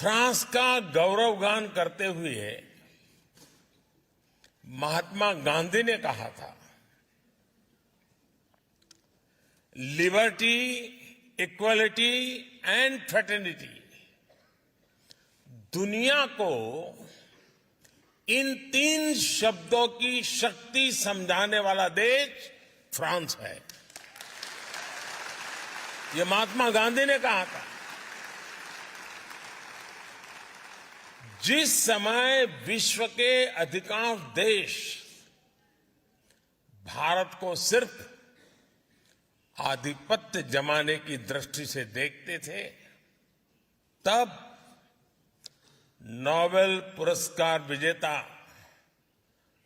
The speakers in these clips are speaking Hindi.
फ्रांस का गौरवगान करते हुए महात्मा गांधी ने कहा था, लिबर्टी, इक्वलिटी एंड फ्रेटर्निटी। दुनिया को इन 3 शब्दों की शक्ति समझाने वाला देश फ्रांस है। यह महात्मा गांधी ने कहा था। जिस समय विश्व के अधिकांश देश भारत को सिर्फ आधिपत्य जमाने की दृष्टि से देखते थे, तब नोबेल पुरस्कार विजेता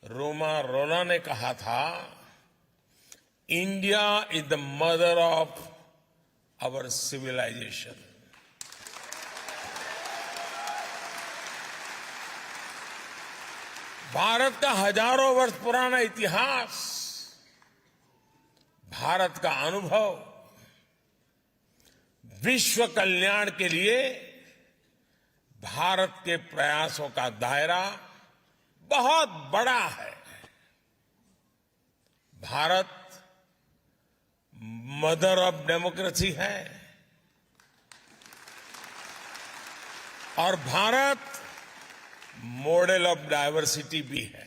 रोमा रोला ने कहा था, India is the mother of our civilisation. Bharat का हजारों वर्ष पुराना इतिहास, भारत का अनुभव विश्व कल्याण के लिए भारत के प्रयासों का दायरा बहुत बड़ा है। भारत मदर ऑफ डेमोक्रेसी है और भारत मॉडल ऑफ डायवर्सिटी भी है।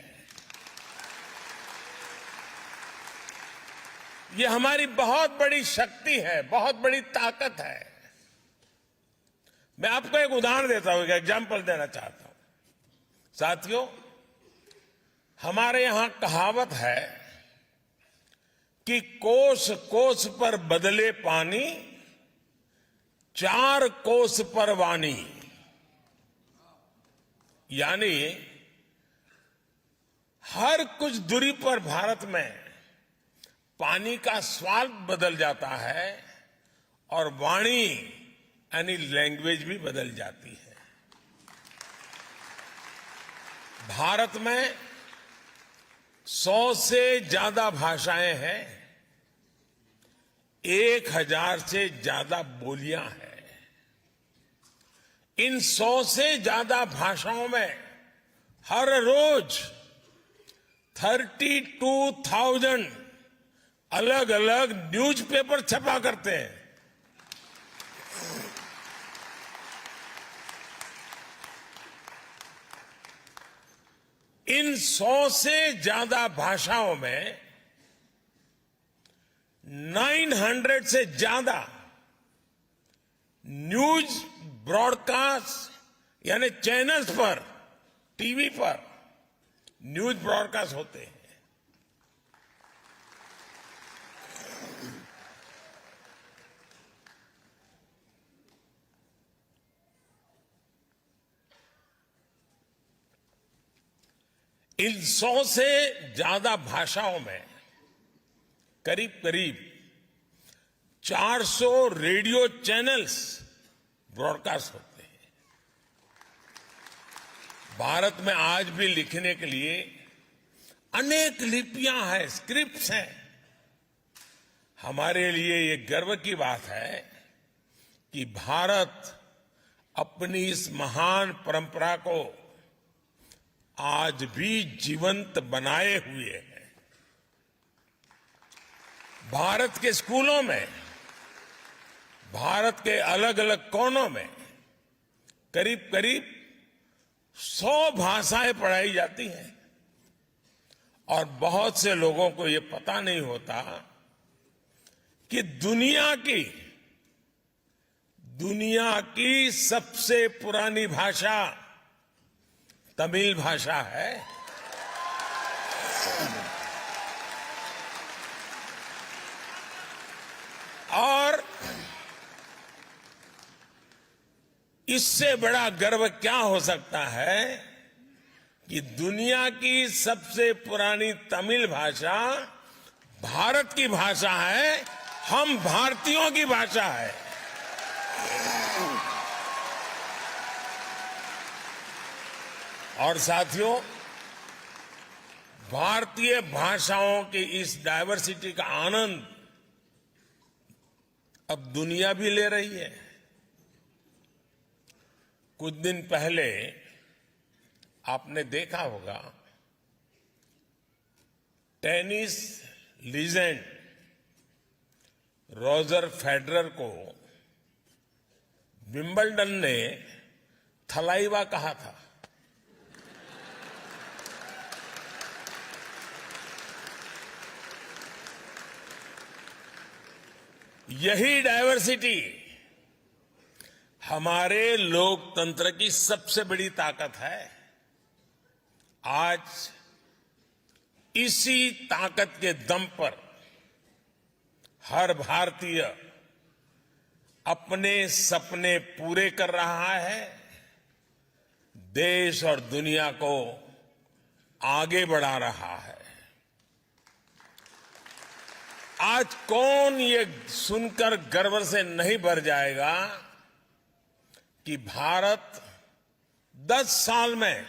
ये हमारी बहुत बड़ी शक्ति है, बहुत बड़ी ताकत है। मैं आपको एक उदाहरण देता हूं, एक एग्जाम्पल देना चाहता हूं। साथियों, हमारे यहां कहावत है कि कोस कोस पर बदले पानी, 4 कोस पर वाणी। यानी हर कुछ दूरी पर भारत में पानी का स्वाद बदल जाता है और वाणी यानी लैंग्वेज भी बदल जाती है। भारत में 100 से ज्यादा भाषाएं हैं, 1000 से ज्यादा बोलियां हैं। इन 100 से ज्यादा भाषाओं में हर रोज 32,000 अलग अलग न्यूज़पेपर छपा करते हैं। इन 100 से ज्यादा भाषाओं में 900 से ज्यादा न्यूज ब्रॉडकास्ट यानी चैनल्स पर, टीवी पर न्यूज ब्रॉडकास्ट होते हैं। इन 100 से ज्यादा भाषाओं में करीब करीब 400 रेडियो चैनल्स ब्रॉडकास्ट होते हैं। भारत में आज भी लिखने के लिए अनेक लिपियां हैं, स्क्रिप्ट्स हैं। हमारे लिए ये गर्व की बात है कि भारत अपनी इस महान परंपरा को आज भी जीवंत बनाए हुए है। भारत के स्कूलों में, भारत के अलग अलग कोनों में करीब करीब 100 भाषाएं पढ़ाई जाती हैं और बहुत से लोगों को ये पता नहीं होता कि दुनिया की सबसे पुरानी भाषा तमिल भाषा है। और इससे बड़ा गर्व क्या हो सकता है कि दुनिया की सबसे पुरानी तमिल भाषा भारत की भाषा है, हम भारतीयों की भाषा है। और साथियों, भारतीय भाषाओं की इस डायवर्सिटी का आनंद अब दुनिया भी ले रही है। कुछ दिन पहले आपने देखा होगा टेनिस लीजेंड रॉजर फेडरर को विंबलडन ने थलाइवा कहा था। यही डायवर्सिटी हमारे लोकतंत्र की सबसे बड़ी ताकत है। आज इसी ताकत के दम पर हर भारतीय अपने सपने पूरे कर रहा है, देश और दुनिया को आगे बढ़ा रहा है। आज कौन ये सुनकर गर्व से नहीं भर जाएगा कि भारत 10 साल में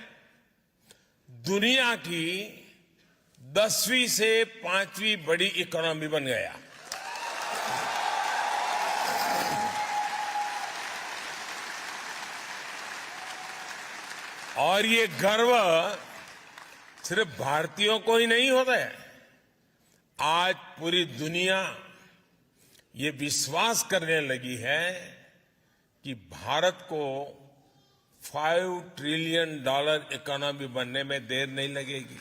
दुनिया की 10वीं से 5वीं बड़ी इकोनॉमी बन गया। और ये गर्व सिर्फ भारतीयों को ही नहीं होता है। आज पूरी दुनिया ये विश्वास करने लगी है कि भारत को $5 ट्रिलियन इकोनॉमी बनने में देर नहीं लगेगी।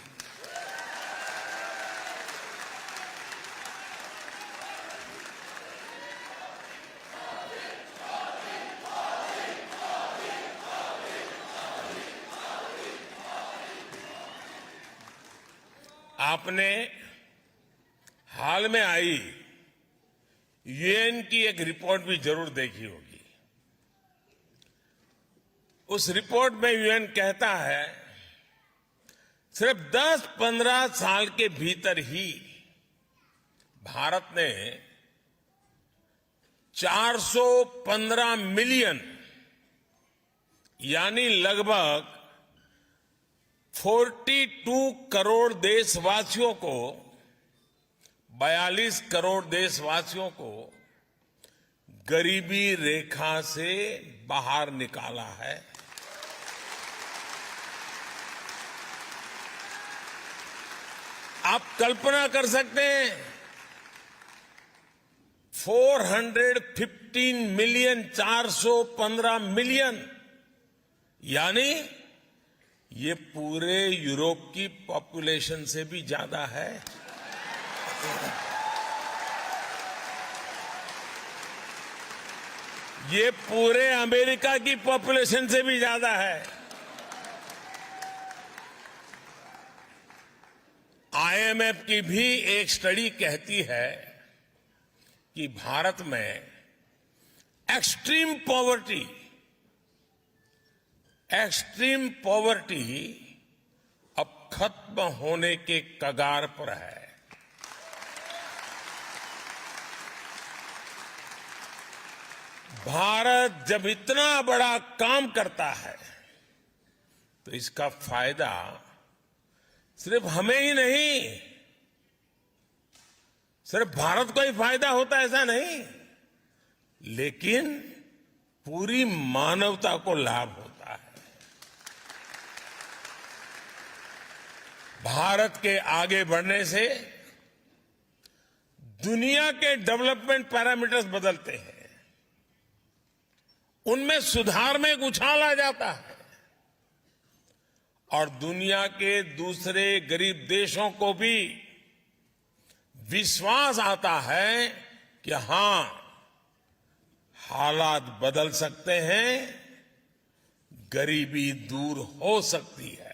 आपने हाल में आई यूएन की एक रिपोर्ट भी जरूर देखी होगी। उस रिपोर्ट में यूएन कहता है सिर्फ 10-15 साल के भीतर ही भारत ने 415 मिलियन यानी लगभग 42 करोड़ देशवासियों को 42 करोड़ देशवासियों को गरीबी रेखा से बाहर निकाला है। आप कल्पना कर सकते हैं 415 मिलियन 415 मिलियन यानी ये पूरे यूरोप की पॉपुलेशन से भी ज्यादा है। ये पूरे अमेरिका की पॉपुलेशन से भी ज्यादा है। आईएमएफ की भी एक स्टडी कहती है कि भारत में एक्सट्रीम पॉवर्टी अब खत्म होने के कगार पर है। भारत जब इतना बड़ा काम करता है तो इसका फायदा सिर्फ हमें ही नहीं, सिर्फ भारत को ही फायदा होता ऐसा नहीं, लेकिन पूरी मानवता को लाभ होता है। भारत के आगे बढ़ने से दुनिया के डेवलपमेंट पैरामीटर्स बदलते हैं, उनमें सुधार में एक उछाल आ जाता है और दुनिया के दूसरे गरीब देशों को भी विश्वास आता है कि हां, हालात बदल सकते हैं, गरीबी दूर हो सकती है।